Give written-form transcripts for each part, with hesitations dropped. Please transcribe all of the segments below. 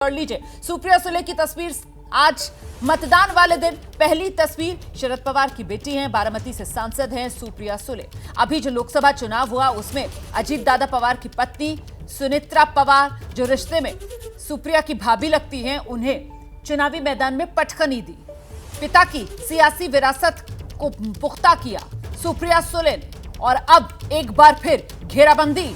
और लीजिए सुप्रिया सुले की तस्वीर आज मतदान वाले दिन। पहली तस्वीर शरद पवार की बेटी हैं, बारामती से सांसद हैं सुप्रिया सुले। अभी जो लोकसभा चुनाव हुआ उसमें अजीत दादा पवार की पत्नी सुनेत्रा पवार, जो रिश्ते में सुप्रिया की भाभी लगती हैं, उन्हें चुनावी मैदान में पटखनी दी। पिता की सियासी विरासत को पुख्ता किया सुप्रिया सुले ने और अब एक बार फिर घेराबंदी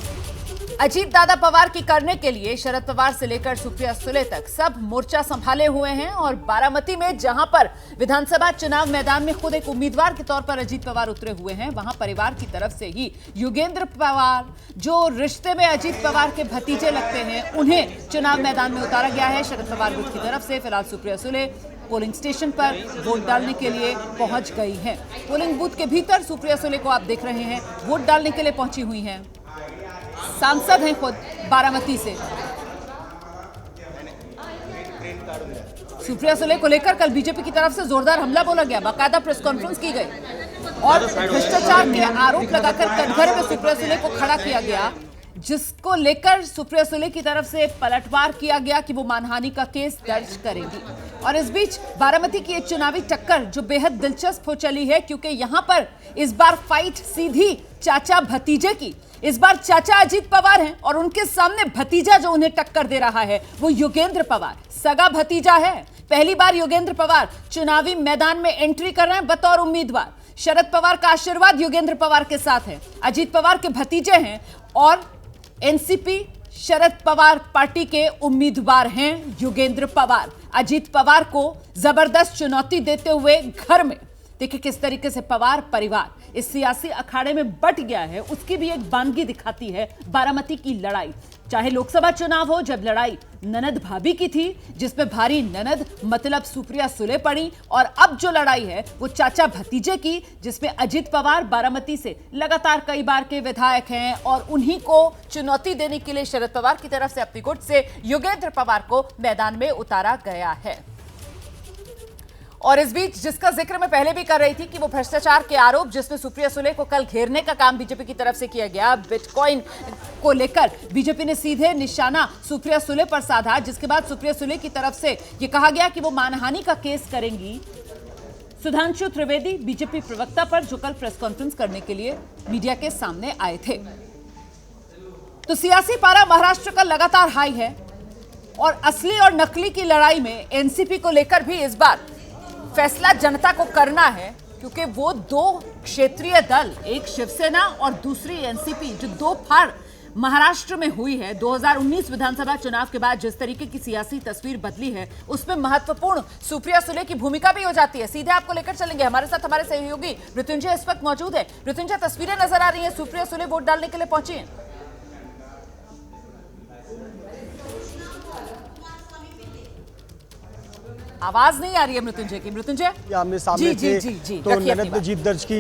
अजीत दादा पवार की करने के लिए शरद पवार से लेकर सुप्रिया सुले तक सब मोर्चा संभाले हुए हैं। और बारामती में जहां पर विधानसभा चुनाव मैदान में खुद एक उम्मीदवार के तौर पर अजीत पवार उतरे हुए हैं, वहां परिवार की तरफ से ही योगेंद्र पवार, जो रिश्ते में अजीत पवार के भतीजे लगते हैं, उन्हें चुनाव मैदान में उतारा गया है शरद पवार गुट की तरफ से। फिलहाल सुप्रिया सुले पोलिंग स्टेशन पर वोट डालने के लिए पहुंच गई हैं। पोलिंग बूथ के भीतर सुप्रिया सुले को आप देख रहे हैं, वोट डालने के लिए पहुंची हुई हैं। सांसद हैं खुद बारामती से। सुप्रिया सुले को लेकर कल बीजेपी की तरफ से जोरदार हमला बोला गया, बाकायदा प्रेस कॉन्फ्रेंस की गई और भ्रष्टाचार के आरोप लगाकर कटघरे में सुप्रिया सुले को खड़ा किया गया, जिसको लेकर सुप्रिया सुले की तरफ से पलटवार किया गया कि वो मानहानि का केस दर्ज करेंगी। और इस बीच बारामती की एक चुनावी टक्कर जो बेहद दिलचस्प हो चली है, क्योंकि यहां पर इस बार फाइट सीधी चाचा भतीजे की। इस बार चाचा अजीत पवार हैं और उनके सामने भतीजा जो उन्हें टक्कर दे रहा है वो योगेंद्र पवार, सगा भतीजा है। पहली बार योगेंद्र पवार चुनावी मैदान में एंट्री कर रहे हैं बतौर उम्मीदवार। शरद पवार का आशीर्वाद योगेंद्र पवार के साथ है। अजीत पवार के भतीजे हैं और एनसीपी शरद पवार पार्टी के उम्मीदवार हैं योगेंद्र पवार। अजीत पवार को जबरदस्त चुनौती देते हुए घर में देखिए किस तरीके से पवार परिवार इस सियासी अखाड़े में बट गया है, उसकी भी एक बानगी दिखाती है बारामती की लड़ाई। चाहे लोकसभा चुनाव हो, जब लड़ाई ननद भाभी की थी, जिसमें भारी ननद मतलब सुप्रिया सुले पड़ी, और अब जो लड़ाई है वो चाचा भतीजे की, जिसमें अजीत पवार बारामती से लगातार कई बार के विधायक हैं और उन्हीं को चुनौती देने के लिए शरद पवार की तरफ से अपनी गुट से योगेंद्र पवार को मैदान में उतारा गया है। और इस बीच जिसका जिक्र मैं पहले भी कर रही थी कि वो भ्रष्टाचार के आरोप जिसमें सुप्रिया सुले को कल घेरने का काम बीजेपी की तरफ से किया गया, बिटकॉइन को लेकर बीजेपी ने सीधे निशाना सुप्रिया सुले पर साधा, जिसके बाद सुप्रिया सुले की तरफ से ये कहा गया कि वो मानहानि का केस करेंगी। सुधांशु त्रिवेदी बीजेपी प्रवक्ता पर जो कल प्रेस कॉन्फ्रेंस करने के लिए मीडिया के सामने आए थे। तो सियासी पारा महाराष्ट्र का लगातार हाई है और असली और नकली की लड़ाई में एनसीपी को लेकर भी इस बार फैसला जनता को करना है, क्योंकि वो दो क्षेत्रीय दल, एक शिवसेना और दूसरी एनसीपी, जो दो फाड़ महाराष्ट्र में हुई है 2019 विधानसभा चुनाव के बाद जिस तरीके की सियासी तस्वीर बदली है, उसमें महत्वपूर्ण सुप्रिया सुले की भूमिका भी हो जाती है। सीधे आपको लेकर चलेंगे, हमारे साथ हमारे सहयोगी मृत्युंजय इस वक्त मौजूद है। मृत्युंजय, तस्वीरें नजर आ रही है, सुप्रिया सुले वोट डालने के लिए पहुंची है। आवाज नहीं आ रही है मृत्युंजय की। मृत्युंजय आमने सामने थे तो ननद ने जीत दर्ज की।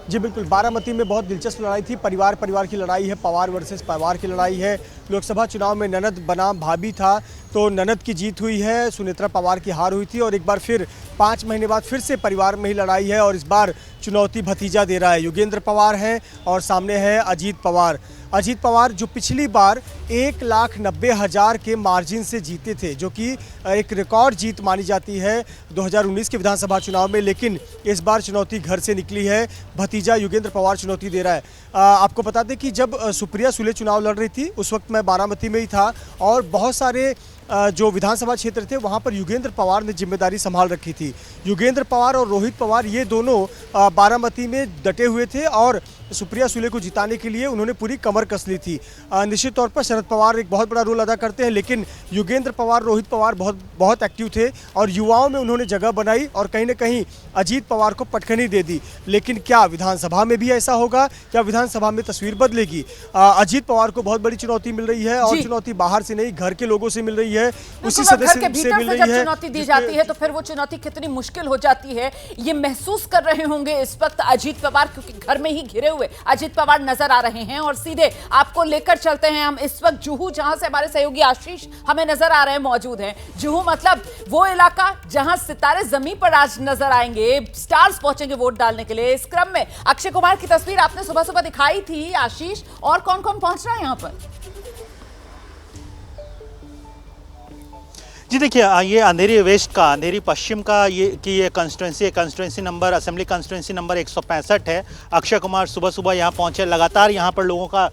जी बिल्कुल, बारामती में बहुत दिलचस्प लड़ाई थी। परिवार की लड़ाई है, पवार वर्सेस पवार की लड़ाई है। लोकसभा चुनाव में ननद बनाम भाभी था तो ननद की जीत हुई है, सुनेत्रा पवार की हार हुई थी। और एक बार फिर 5 महीने बाद फिर से परिवार में ही लड़ाई है और इस बार चुनौती भतीजा दे रहा है। योगेंद्र पवार हैं और सामने है अजीत पवार। अजीत पवार जो पिछली बार 1,90,000 के मार्जिन से जीते थे, जो कि एक रिकॉर्ड जीत मानी जाती है 2019 के विधानसभा चुनाव में, लेकिन इस बार चुनौती घर से निकली है। भतीजा योगेंद्र पवार चुनौती दे रहा है। आपको बता दें कि जब सुप्रिया सुले चुनाव लड़ रही थी उस वक्त मैं बारामती में ही था और बहुत सारे जो विधानसभा क्षेत्र थे वहाँ पर योगेंद्र पवार ने जिम्मेदारी संभाल रखी थी। योगेंद्र पवार और रोहित पवार ये दोनों बारामती में डटे हुए थे और सुप्रिया सुले को जिताने के लिए उन्होंने पूरी कमर कस ली थी। निश्चित तौर पर शरद पवार एक बहुत बड़ा रोल अदा करते हैं, लेकिन योगेंद्र पवार, रोहित पवार बहुत एक्टिव थे और युवाओं में उन्होंने जगह बनाई और कहीं ना कहीं अजीत पवार को पटखनी दे दी। लेकिन क्या विधानसभा में भी ऐसा होगा? क्या विधानसभा में तस्वीर बदलेगी? अजीत पवार को बहुत बड़ी चुनौती मिल रही है और चुनौती बाहर से नहीं, घर के लोगों से मिल रही है, उसी सदस्य से मिल रही है। चुनौती दी जाती है तो फिर वो चुनौती कितनी मुश्किल हो जाती है, ये महसूस कर रहे होंगे इस वक्त अजीत पवार, क्योंकि घर में ही घिरे हुए अजीत पवार नजर आ रहे हैं। और सीधे आपको लेकर चलते हैं हम इस वक्त जुहू, जहां से हमारे सहयोगी आशीष हमें नजर आ रहे हैं, मौजूद हैं। जुहू मतलब वो इलाका जहां सितारे जमीन पर आज नजर आएंगे, स्टार्स पहुंचेंगे वोट डालने के लिए। इस क्रम में अक्षय कुमार की तस्वीर आपने सुबह सुबह दिखाई थी आशीष, और कौन कौन पहुंच रहा है यहां पर? जी देखिए, ये अंधेरी वेस्ट का, अंधेरी पश्चिम का ये constituency number, assembly constituency number 165 है। अक्षय कुमार सुबह सुबह यहाँ पहुँचे। लगातार यहाँ पर लोगों का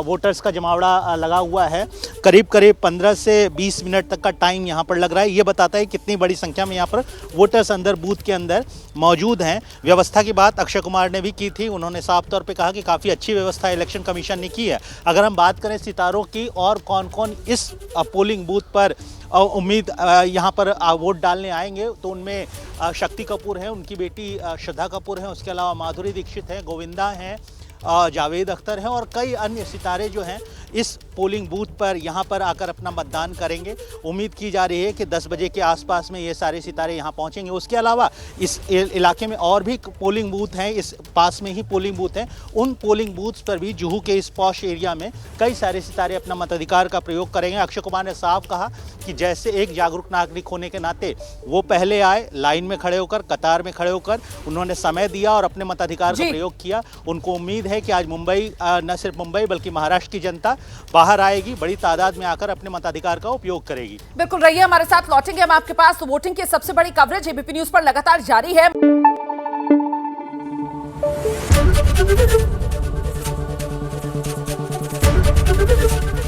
वोटर्स का जमावड़ा लगा हुआ है। करीब 15 से 20 मिनट तक का टाइम यहाँ पर लग रहा है। ये बताता है कितनी बड़ी संख्या में यहाँ पर वोटर्स अंदर बूथ के अंदर मौजूद हैं। व्यवस्था की बात अक्षय कुमार ने भी की थी। उन्होंने साफ तौर पे कहा कि काफ़ी अच्छी व्यवस्था इलेक्शन कमीशन ने की है। अगर हम बात करें सितारों की और कौन कौन इस पोलिंग बूथ पर उम्मीद यहाँ पर वोट डालने आएंगे, तो उनमें शक्ति कपूर हैं, उनकी बेटी श्रद्धा कपूर हैं, उसके अलावा माधुरी दीक्षित हैं, गोविंदा हैं, जावेद अख्तर हैं और कई अन्य सितारे जो हैं इस पोलिंग बूथ पर यहाँ पर आकर अपना मतदान करेंगे। उम्मीद की जा रही है कि 10 बजे के आसपास में ये सारे सितारे यहाँ पहुँचेंगे। उसके अलावा इस इलाके में और भी पोलिंग बूथ हैं, इस पास में ही पोलिंग बूथ हैं। उन पोलिंग बूथ्स पर भी जुहू के इस पॉश एरिया में कई सारे सितारे अपना मताधिकार का प्रयोग करेंगे। अक्षय कुमार ने साफ कहा कि जैसे एक जागरूक नागरिक होने के नाते वो पहले आए, लाइन में खड़े होकर, कतार में खड़े होकर उन्होंने समय दिया और अपने मताधिकार का प्रयोग किया। उनको उम्मीद है कि आज मुंबई, न सिर्फ मुंबई बल्कि महाराष्ट्र की जनता बाहर आएगी, बड़ी तादाद में आकर अपने मताधिकार का उपयोग करेगी। बिल्कुल रहिए हमारे साथ, लौटेंगे हम आपके पास। तो वोटिंग की सबसे बड़ी कवरेज एबीपी न्यूज पर लगातार जारी है।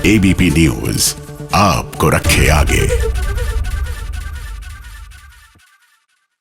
एबीपी न्यूज आपको रखे आगे।